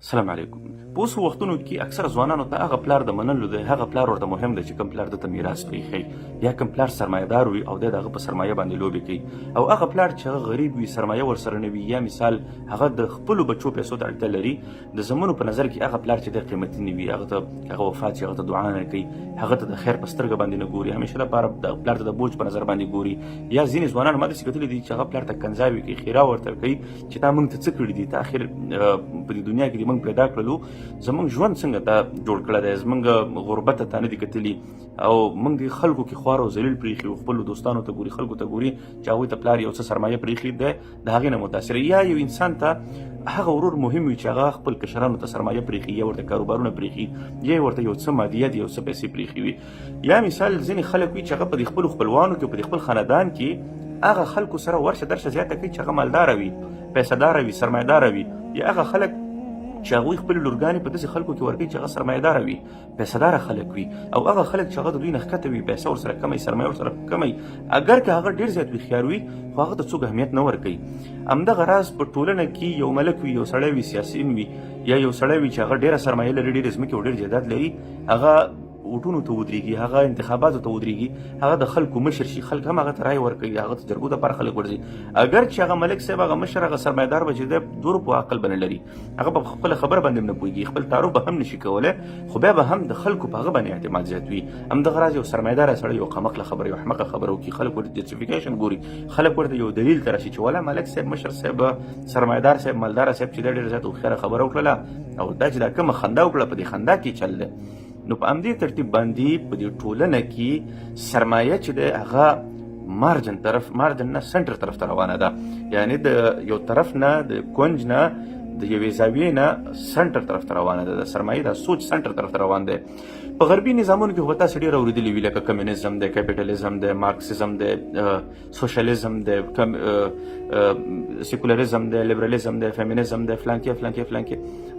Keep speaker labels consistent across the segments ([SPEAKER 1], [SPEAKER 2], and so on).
[SPEAKER 1] السلام علیکم. په اوس وختونو کې اکثره ځوانانو ته هغه پلار د منلو دی، هغه پلار ورته مهم دی چې کوم پلار دته میراث پرېښی، یا کوم پلار سرمایه‌دار وي او دی د هغه په سرمایه باندې لوبې کوي، او هغه پلار چې هغه غریب وي، سرمایه ورسره نه وي، یا مثال هغه د خپلو بچو پیسو ته اړتیا لري. د زمونو په نظر کې هغه پلار چې دی قیمتي نه وي، هغه ته هغه وفات شي، هغه ته دعا نه کوي، هغه ته د خیر په سترګه باندې نه ګوري، همیشه لپاره د پلار ته د بوج په نظر باندې ګوري. یا ځینې ځوانان ما داسې کتلي دي چې هغه پلار ته کنځاوې کوي، ښیرا ورته کوي چې تا موږ ته څه کړي دي، ته اخر په دې دنیا کې دې موږ پیدا کړلو، زمونږ ژوند څنګه تا جوړ کړی دی، زمونږ غربت ته نه دي کتلي، او موږ دې خلکو کې خوار او ذلیل پرېښي، خپلو دوستانو ته ګوري، خلکو ته ګوري چې هغوی ته پلار یو څه سرمایه پرېښي دی، د هغې نه متاثر. یا یو انسان ته هغه ورور مهم وي چې هغه خپل کشرانو ته سرمایه پرېښي، یا ورته کاروبارونه پرېښي، یا ورته یو څه مادیات، یو څه پیسې پرېښي وي. یا مثال ځینې خلک وي چې هغه په دې خپلو خپلوانو کې، په دې خپل خاندان کې هغه خلکو سره ورشه درشه زیاته کوي چې هغه مالداره وي، پیسهداره وي، سرمایهداره وي. یا هغه خلک چې هغوی خپلې لورګانې په داسې خلکو کې ورکوي چې هغه سرمایهداره وي، پیسهداره خلک وي، او هغه خلک چې هغه د دوی نه ښکته وي، پیسه ورسره کمه وي، سرمایه ورسره کمه وي، اگر که هغه ډېر زیات هوښیار وي خو هغه ته څوک اهمیت نه ورکوي. همدغه راز په ټولنه کې یو ملک وي، یو سړی وي، سیاسین وي، یا یو سړی وي چې هغه ډېره سرمایه لري، ډېرې ځمکې او ډېر جایداد لري، هغه ووټونو ته ودرېږي، هغه انتخاباتو ته ودرېږي، هغه د خلکو مشر شي، خلک هم هغه ته رایه ورکوي، هغه ته جرګو دپاره خلک ورځي. اگر چې هغه ملک صاحب، هغه مشر، هغه سرمایهدار به چې دی دور په عقل به نه لري، هغه په خپله خبره باندې هم نه پوهېږي، خپل تعارف به هم نشي کولی، خو بیا به هم د خلکو په هغه باندې اعتماد زیات وي. همدغه راز یو سرمایهداره سړی یو قمقله خبره، یو احمقه خبره وکړي، خلک ورته جسټیفیکیشن ګوري، خلک ورته یو دلیل ته راشي چې ولا ملک صاحب، مشر صاحب، سرمایهدار صاحب، مالداره صاحب چې دی ډېره زیاته هوښیاره خبره وکړله، او دا چې دا کومه خندا وکړه، په دې خندا کې چل دی. نو په همدې ترتیب باندې په دې ټولنه کې سرمایه چې دی هغه مارجن نه سنټر طرف ته روانه ده، یعنې د یو طرف نه، د کونج نه، د یوې زاویې نه سنټر طرف ته روانه ده، د سرمایې دا سوچ سنټر طرف ته روان دی. په غربي نظامونو کې خو به تاسې ډېر اورېدلي وي، لکه کمیونیزم دی، کیپیټالیزم دی، مارکسیزم دی، سوشلیزم دی، سیکولریزم دی، لیبرالیزم دی، فیمینیزم دی، فلانکې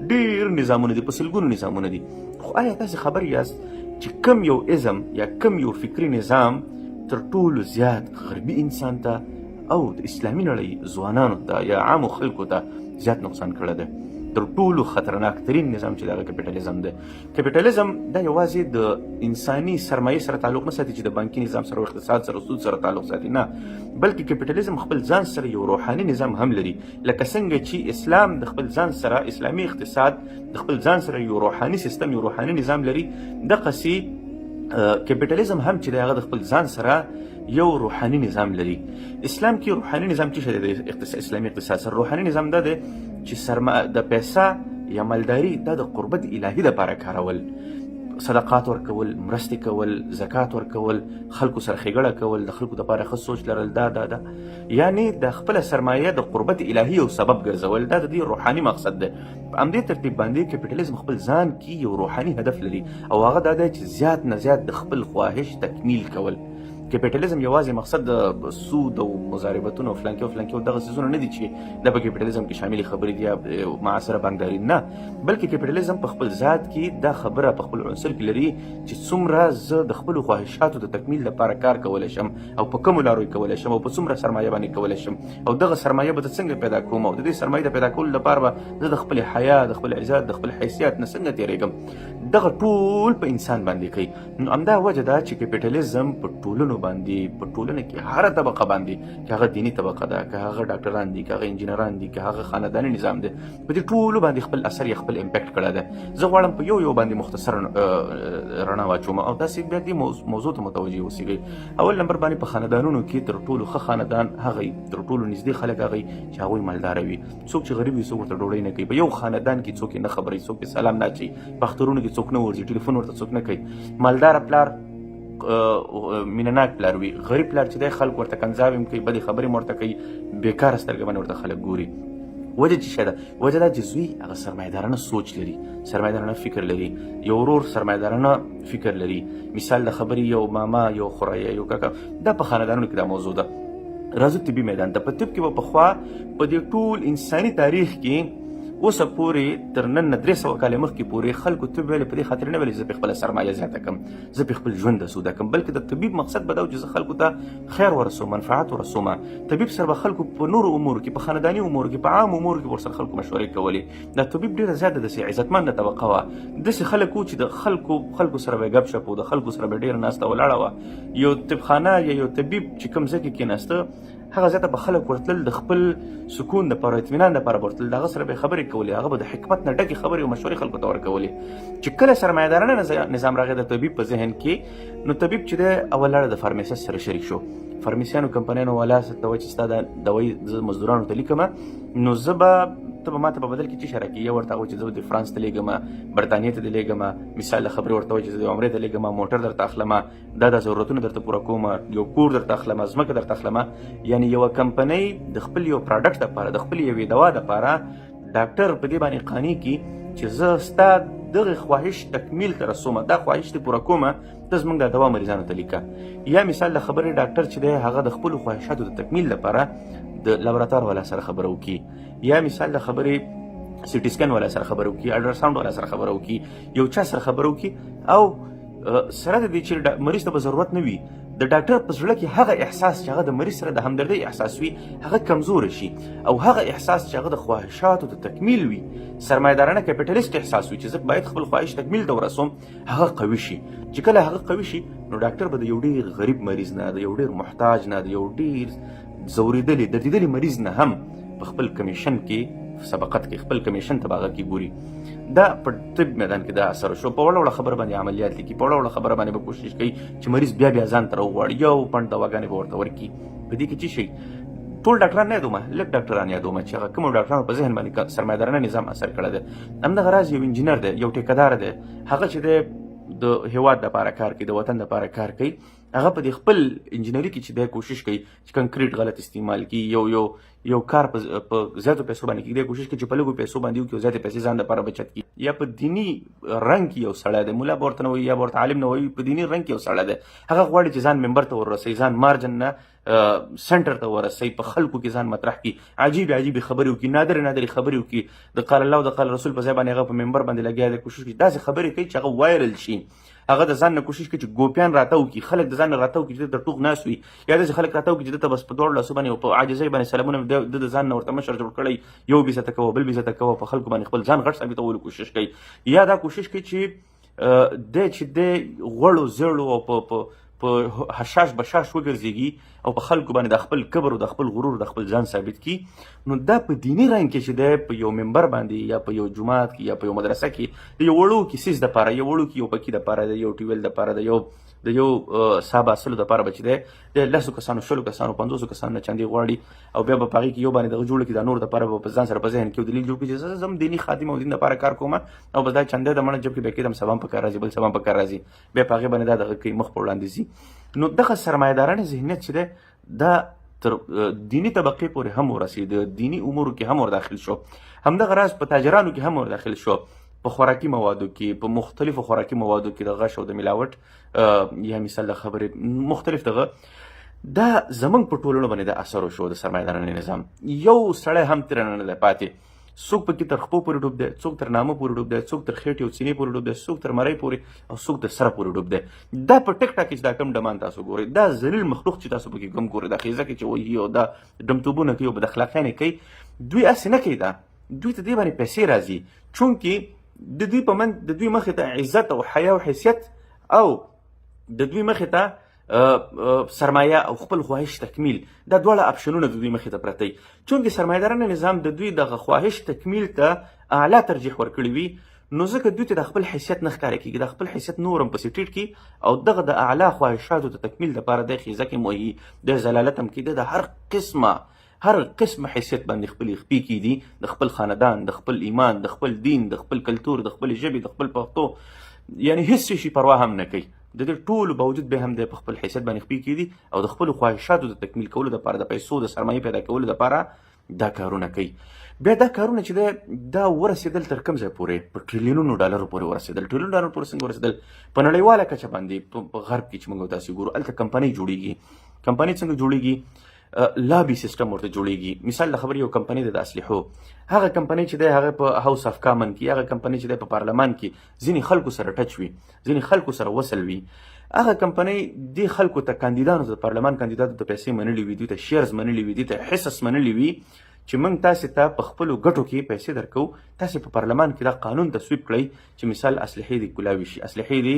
[SPEAKER 1] ډېر نظامونه دي، په سلګونو نظامونه دي. خو آیا تاسې خبر یاست چې کم یو ازم یا کم یو فکري نظام تر ټولو زیات غربي انسان ته او د اسلامي نړۍ ځوانانو ته یا عامو خلکو ته زیات نقصان کړی دی؟ تر ټولو خطرناک ترین نظام چې دغه کیپیټالیزم دی. کیپیټالیزم دا یوازې د انساني سرمایې سره تعلق نه ساتي چې د بانکي نظام سره، اقتصاد سره، سود سره تعلق ساتي، نه، بلکې کیپیټالیزم خپل ځان سره یو روحاني نظام هم لري، لکه څنګه چې اسلام د خپل ځان سره، اسلامي اقتصاد د خپل ځان سره یو روحاني سیستم، یو روحاني نظام لري، دقسې کیپیټالیزم هم چې دی هغه د خپل ځان سره یو روحاني نظام لري. اسلام کې روحاني نظام څه شی دی؟ د اسلامي اقتصاد سره روحاني نظام دا دی چې د پیسه یا مالداري دا د قربت الهي دپاره کارول، صدقات ورکول، مرستې کول، زکات ورکول، خلکو سره ښېګړه کول، د خلکو دپاره ښه سوچ لرل، دا یعنې د خپله سرمایه د قربت الهي یو سبب ګرځول، دا د دې روحاني مقصد دی. په همدې ترتیب باندې کیپیټالیزم خپل ځان کې یو روحاني هدف لري، او هغه دا دی چې زیات نه زیات د خپل خواهش تکمیل کول. کیپیټالیزم یوازې مقصد د سود او مضاربتونو او فلانکې او دغه څیزونه نه دي چې دا په کیپیټالیزم کې شاملې خبرې دي یا معاصره بانکداري، نه، بلکې کیپیټالیزم په خپل ذات کې دا خبره په خپل عنصر کې لري چې څومره زه د خپلو خواهشاتو د تکمیل لپاره کار کولی شم، او په کومو لارو یې کولی شم، او په څومره سرمایه باندې کولی شم، او دغه سرمایه به زه څنګه پیدا کوم، او د دې سرمایې د پیدا کولو لپاره به زه د خپل حیا، د خپل عزت، د خپل حیثیت نه څنګه تېرېږم، دغه ټول په انسان باندې کوي. نو همدا وجه ده چې کیپیټالیزم په ټولنو باندې، په ټولنه کې هره طبقه باندې، که هغه دیني طبقه ده، که هغه ډاکټران دي، که هغه انجینران دي، که هغه خانداني نظام دی، په دې ټولو باندې خپل اثر یا خپل امپیکټ کړی دی. زه غواړم په یو باندې مختصر رڼا واچوم، او تاسې بیا دې موضوع ته متوجه اوسئ. اول نمبر باندې په خاندانونو کې تر ټولو ښه خاندان هغه، تر ټولو نږدې خلک هغه چې هغوی مالداره وي. څوک چې غریب وي څوک ورته ډوډۍ نه کوي. په یو خاندان کې څوک یې نه خبروي، څوک یې سلام نه اچوي، په اخترونو کې څوک نه ورځي، ټلیفون ورته څوک نه کوي. مالداره پلار مینهناک پلار وي. غریب پلار چې دی خلک ورته کنځاوې هم کوي، بدې خبرې هم ورته کوي، بېکاره سترګه باندې ورته خلک ګوري. وجه چې څه ده؟ وجه دا چې زوی هغه سرمایهدارانه سوچ لري، سرمایهدارانه فکر لري، یو ورور سرمایهدارانه فکر لري، مثال د خبرې یو ماما، یو خورایه، یو کاکا، دا په خاندانونو کې دا موضوع ده. راځو طبي میدان ته. په طب کې به پخوا په دې ټول انساني تاریخ کې اوسه پورې تر نن 300 کاله مخکې پورې خلکو طب ویلې په دې خاطر نه ویلې زه په خپله سرمایه زیاته کړم، زه په خپل ژوند سوده کړم، بلکې د طبیب مقصد به دا و چې زه خلکو ته خیر ورسوم، منفعت ورسوم. طبیب سره به خلکو په نورو امورو کې، په خانداني امورو کې، په عام امورو کې ورسره خلکو مشورې کولې. دا طبیب ډېره زیاته داسې عزتمنده طبقه وه، داسې خلک وو چې د خلکو سره به ګپ شپ و، د خلکو سره به ډېره ناسته ولاړه وه. یو طبخانه یا یو طبیب چې کوم ځای کې کېناسته هغه ځای ته به خلک ورتلل د خپل سکون دپاره، اطمینان دپاره به ورتلل، د هغه سره به یې خبرې کولې، هغه به د حکمت نه ډکې خبرې او مشورې خلکو ته ورکولې. چې کله سرمایه‌دارانه نظام راغی د طبیب په ذهن کې، نو طبیب چې دی اول لاړه د فارمیسست سره شریک شو. فارمیسیانو کمپنیانو والا ته وایي چې ستا دا دوایي زه مزدورانو ته لیکمه، نو زه به ته به ما ته په بدل کې څه شی راکړي؟ یو ورته هغه چې زه د فرانس ته لیږم، برطانیې ته دې لیږم، مثال د خبرې ورته وایي چې زه د عمرې ته لیږم، موټر درته اخلمه، دا ضرورتونه درته پوره کوم، یو کور درته اخلمه، ځمکه درته اخلمه. یعنې یوه کمپنۍ د خپل یو پراډکټ دپاره، د خپل یوې دوا دپاره ډاکټر په دې باندې قانع کړي چې زه ستا دغه خواهش تکمیل ته رسومه، دا خواهش دې پوره کومه، ته زموږ دا دوا مریضانو ته لیکه. یا مثال د خبرې ډاکټر چې دی هغه د خپلو خواهشاتو د تکمیل لپاره د لابراتوار والا سره خبره وکړي، یا مثال د خبرې سیټي سکین والا سره خبره وکړي، الټراساوند والا سره خبره وکړي، یو چا سره خبره وکړي، او سره د دې چې مریض ته به ضرورت نه وي د ډاکټر په زړه کې هغه احساس چې هغه د مریض سره د همدردۍ احساس وي هغه کمزوره شي، او هغه احساس چې هغه د خواهشاتو د تکمیل وي، سرمایه‌دارانه کیپیټالیست احساس وي چې زه باید خپل خواهش تکمیل ته ورسوم، هغه قوي شي. چې کله هغه قوي شي نو ډاکټر به د یو ډېر غریب مریض نه، د یو ډېر محتاج نه، د یو ډېر ځورېدلي دردېدلي مریض نه هم په خپل کمیشن کې سبقت کې خپل کمیشن ته باغه کې ګوري. دا په طب میدان کې دا اثر شو. په وړه وړه خبره باندې عملیات لیکي، په وړه وړه خبره باندې به کوشش کوي چې مریض بیا بیا ځان ته راوغواړي، یو پنډ دواګانې به ورته ورکړي. په دې کې څه شي؟ ټول ډاکټران نه یادومه، لږ ډاکټران یادومه چې هغه کومو ډاکټرانو په ذهن باندې سرمایه‌دارانه نظام اثر کړی دی. همدغه راز یو انجینر دی، یو ټیکهدار دی، هغه چې دی د هیواد دپاره کار کوي، د وطن دپاره کار کوي، هغه په دې خپل انجینري کې چې دی کوشش کوي چې کنکریټ غلط استعمال کړي، یو کار په زیاتو پیسو باندې کړي، کوشش کوي چې په لږو پیسو باندې وکړي او زیاتې پیسې ځان دپاره بچت کړي. یا په دیني رنګ کې یو سړی دی، مولا به ورته نه وایي یا به ورته عالم نه وایي، په دیني رنګ کې یو سړی دی، هغه غواړي چې ځان ممبر ته ورسوي، ځان مارجن نه سنټر ته ورسوي، په خلکو کې ځان مطرح کړي، عجیبې خبرې وکړي، نادرې خبرې وکړي، د قال الله او د قال رسول په ځای باندې هغه په ممبر باندې لګیا دی، کوشش کوي داسې خبرې کوي چې هغه وایرل شي. هغه د ځان نه کوشش کوي چې ګوپیان راته وکړي، خلک د ځان نه راته وکړي چې د ټوغ ناست وي، یا داسې خلک راته وکړي چې دته بس په دواړو لاسو باندې او په عاجزۍ باندې سلامونه د ځان نه ورته مشر جوړ کړی، یو بېزته کوه بل بېزته کوه، په خلکو باندې خپل ځان غټ ثابتولو کوشش کوي. یا دا کوشش کوي چې دی چې دی غوړو زیړو او په حشاش بشاش وګرځېږي او په خلکو باندې د خپل کبر او د خپل غرور د خپل ځان ثابت کړي، نو دا په دیني رنګ کې چې دی په یو منبر باندې یا په یو جومات کې یا په یو مدرسه کې د یو وړوکي څیز دپاره، یو وړوکي یو پکي دپاره، د یو ټیویل دپاره، د یو صاحب اصلو دپاره به چې دی د 10 کسانو 20 کسانو 50 کسانو نه چندې غواړي، او بیا به په هغې کې یو باندې دغه جوړه کړي، دا نور دپاره به په ځان سره په ذهن کې یو دلیل جوړ کړي چې زه ځم دیني خادم او دین دپاره کار کوم، او بس دا چندې د مړه جب کې بیا کېدم سبا هم په کار راځي، بل سبا هم په کار راځي، بیا په هغې باندې دا دغه کوي، مخ په وړاندې ځي. نو دغه سرمایه‌دارانه ذهنیت چې دی دا تر دینی طبقې پورې هم ورسېد، دینی امورو کې هم ور داخل شو، همدغه راز په تاجرانو کې هم ور داخل شو، په خوراکي موادو کې، په مختلفو خوراکي موادو کې د غش او د ملاوټ یا مثال د خبرې مختلف دغه دا زمونږ په ټولنو باندې د اثر وشو د سرمایه‌دارانه نظام. یو سړی هم ترې نه دی پاتې، څوک پکې تر خپو پورې ډوب دی، څوک تر نامه پورې ډوب دی، څوک تر خېټې او سینې پورې ډوب دی، څوک تر مرۍ پورې او څوک تر سره پورې ډوب دی. دا په ټیک ټاک کې چې دا کم ډمان تاسو ګورئ، دا ذلیل مخلوق چې تاسو پکې کم ګورئ، دا خیزه کې چې وایي او دا ډمتوبونه کوي او بد اخلاقیانې کوي، دوی هسې نه کوي، دا دوی ته دې باندې پیسې راځي، چونکې د دوی مخې ته عزت او حیا او حیثیت او د دوی مخې ته سرمایه او خپل خواهش تکمیل، دا دواړه اپشنونه د دوی مخې ته پرته وي. چونکې سرمایه‌دارانه نظام د دوی دغه خواهش تکمیل ته اعلی ترجیح ورکړی وي، نو ځکه دوی ته د خپل حیثیت نه ښکاره کېږي، د خپل حیثیت نور هم پسې ټیټ کړي او دغه د اعلی خواهشاتو د تکمیل دپاره د خیزه کې موهي د ضلالت هم کېده، د هر قسم حیثیت باندې خپل خپې کېدي، د خپل خاندان، د خپل ایمان، د خپل دین، د خپل کلتور، د خپل ژبې، د خپل پښتو، یعنی هیڅ شي پروا هم نه کوي. د دې ټولو باوجود به هم د په خپل حیثیت باندې خپې کېدي او د خپلو خواهشاتو د تکمیل کولو دپاره، د پیسو د سرمایې پیدا کولو دپاره دا کارونه کوي. بیا دا کارونه چې دی دا ورسېدل تر کوم ځای پورې؟ په ټریلیونونو ډالرو پورې ورسېدل. ټریلیون ډالرو پورې څنګه ورسېدل؟ په نړیواله کچه باندې په غرب کې چې موږ تاسې ګورو هلته کمپنۍ جوړېږي. کمپنۍ څنګه جوړېږي؟ لابي سیستم ورته جوړیږي. مثال د خبرې یو کمپنۍ د اسلحو، هغه کمپنۍ چې دی هغه په هاوس اف کامن کې، هغه کمپنۍ چې دی په پارلمان کې ځینې خلکو سره ټچ وي، ځینې خلکو سره وصل وي، هغه کمپنۍ دې خلکو ته کاندیدانو ته، پارلمان کاندیدانو ته پیسې منلي وي، دوی ته شیرز منلي وي، دوی ته حصص منلي وي چې موږ تاسې ته په خپلو ګټو کې پیسې درکو، تاسې په پارلمان کې دا قانون تصویب کړئ چې مثال اسلحې دې کولاوي شي، اسلحې دې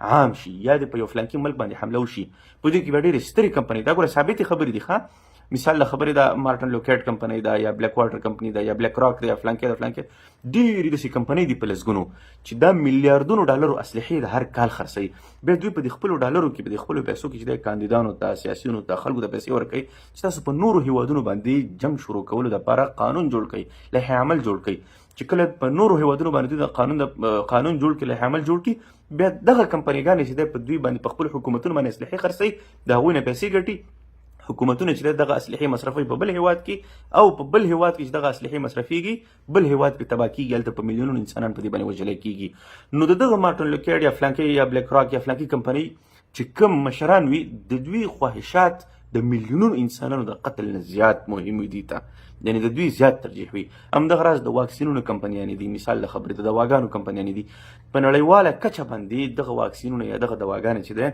[SPEAKER 1] عام شي، یا د په یو فلانکي ملک باندې حمله وشي. په دې کې به ډېرې سترې کمپنۍ، دا ګوره ثابتې خبرې دي ښه. مثال د خبرې دا مارټن لوکیټ کمپنۍ ده، یا بلیک واټر کمپنۍ ده، یا بلیک راک ده، یا فلانکې ده فلانکې، ډېرې داسې کمپنۍ دي په لسګونو چې دا میلیاردونو ډالرو اسلحې د هر کال خرڅوي. بیا دوی په دې خپلو ډالرو کې، په دې خپلو پیسو کې چې د کاندیدانو ته، سیاسیونو ته، خلکو ته پیسې ورکوي چې تاسو په نورو هیوادونو باندې جنګ شروع کولو دپاره قانون جوړ کړئ، لایحه عمل جوړ کړئ. چې کله په نورو هیوادونو باندې دوی د قانون جوړ کړي، لایحه عمل جوړ کړي، بیا دغه کمپنیګانې چې دی په دوی باندې په خپلو حکومتونو باندې اسلحې خرڅوي، د هغوی نه پیسې ګټي. حکومتونه چې دغه اسلحې مصرفوي په بل هیواد کې، او په بل هیواد کې چې دغه اسلحې مصرفیږي بل هیواد کې تباه کیږي، هلته په میلیونونو انسانان په دې باندې وژلی کیږي. نو د دغه مارټن لوکیټ یا فلانکې یا بلیک راک یا فلانکې کمپنۍ چې کوم مشران وي، د دوی خواهشات د میلیونونو انسانانو د قتل نه زیات مهم وي، دوی ته یعنې د دوی زیات ترجیح وي. همدغه راز د واکسینونو کمپنیانې دي، مثال د خبرې د دواګانو کمپنیانې دي. په نړیواله کچه باندې دغه واکسینونه یا دغه دواګانې چې دی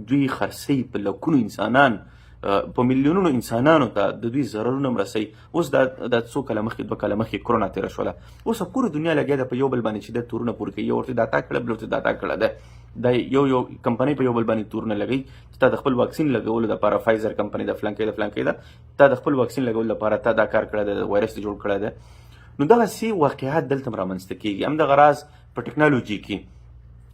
[SPEAKER 1] دوی خرڅوي په لکونو انسانان، په میلیونونو انسانانو ته د دوی ضررونه مرسوي. اوس دا څو کاله مخکې، 2 کاله مخکې کرونا تېره شوله، اوس پوره دنیا لګیا ده په یو بل باندې چې د تورونه پورې کوي، یو ورته دا تا کړه، بل ورته دا تا کړه ده. دا یو کمپنۍ په یو بل باندې تورونه لګوي چې تا د خپل واکسین لګولو دپاره، فایزر کمپنۍ د فلانکې ده، تا د خپل واکسین لګولو دپاره تا دا کار کړی دی، وایرس دې جوړ کړی دی. نو دغسې واقعات دلته هم رامنځته کېږي. همدغه راز په ټکنالوجي کې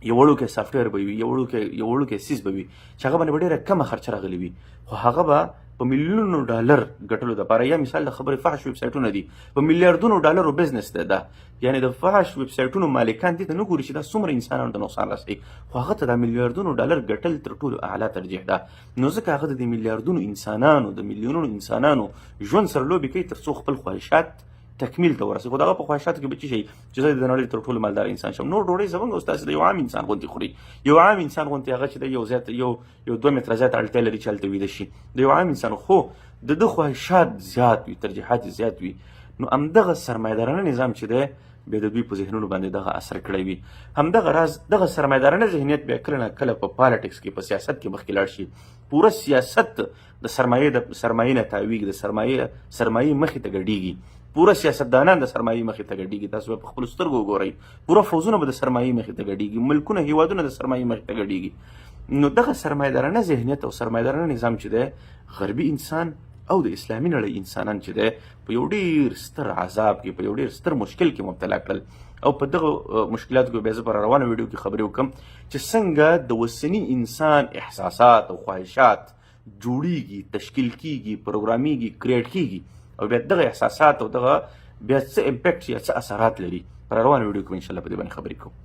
[SPEAKER 1] یو وړوکی سافټویر به وي، یو وړوکی سیز به وي چې هغه باندې به ډېره کمه خرچه راغلې وي، خو هغه به په میلیونونو ډالر ګټلو دپاره، یا مثال د خبرې فحش ویب سایټونه دي، په میلیاردونو ډالرو بزنس دی دا. یعنې د فحش ویب سایټونو مالکان دې ته نه ګوري چې دا څومره انسانانو ته نقصان رسوي، خو هغه ته دا میلیاردونو ډالر ګټل تر ټولو اعلی ترجیح ده. نو ځکه هغه د دې میلیاردونو انسانانو، د میلیونونو انسانانو ژوند سره لوبې کوي تر څو خپل خواهشات تکمیل ته ورسوي. خو دغه په خواهشاتو کې به څه شي چې زه د نړۍ تر ټولو مالدار انسان شم، نور ډوډۍ زموږ او ستاسې د یو عام انسان غوندې خوري. یو عام انسان غوندې هغه چې د یو 2 متره زیات اړتیا لري چې هلته ویده شي، د یو عام انسان، خو د ده خواهشات زیات وي، ترجیحات زیات وي. نو همدغه سرمایه‌دارانه نظام چې دی بیا د دوی په ذهنونو باندې دغه اثر کړی وي. همدغه راز دغه سرمایه‌دارانه ذهنیت بیا کله نه کله په پالیټکس کې، په سیاست کې مخکې لاړ شي. پوره سیاست د سرمایې نه تاویږي، د سرمایې مخې ته ګډېږي، پوره سیاستدانان د سرمایې مخې ته ګډېږي. تاسو به په خپلو سترګو وګورئ، پوره فوزونه به د سرمایې مخې ته ګډېږي، ملکونه، هیوادونه د سرمایې مخې ته ګډېږي. نو دغه سرمایه‌دارانه ذهنیت او سرمایه‌دارانه نظام چې دی، غربي انسان او د اسلامي نړۍ انسانان چې دی په یو ډېر ستر عذاب کې، په یو ډېر ستر مشکل کې مبتلا کړل. او په دغه مشکلاتو کې بیا زه په روانه ویډیو کې خبرې وکړم چې څنګه د اوسني انسان احساسات او خواهشات جوړیږي، تشکیل کیږي، پروګرامیږي، کریټ کیږي، او بیا دغه احساسات او دغه بیا څه امپیکټ یا څه اثرات لري. په روانه ویډیو کې انشاءالله په دې باندې خبرې کوو.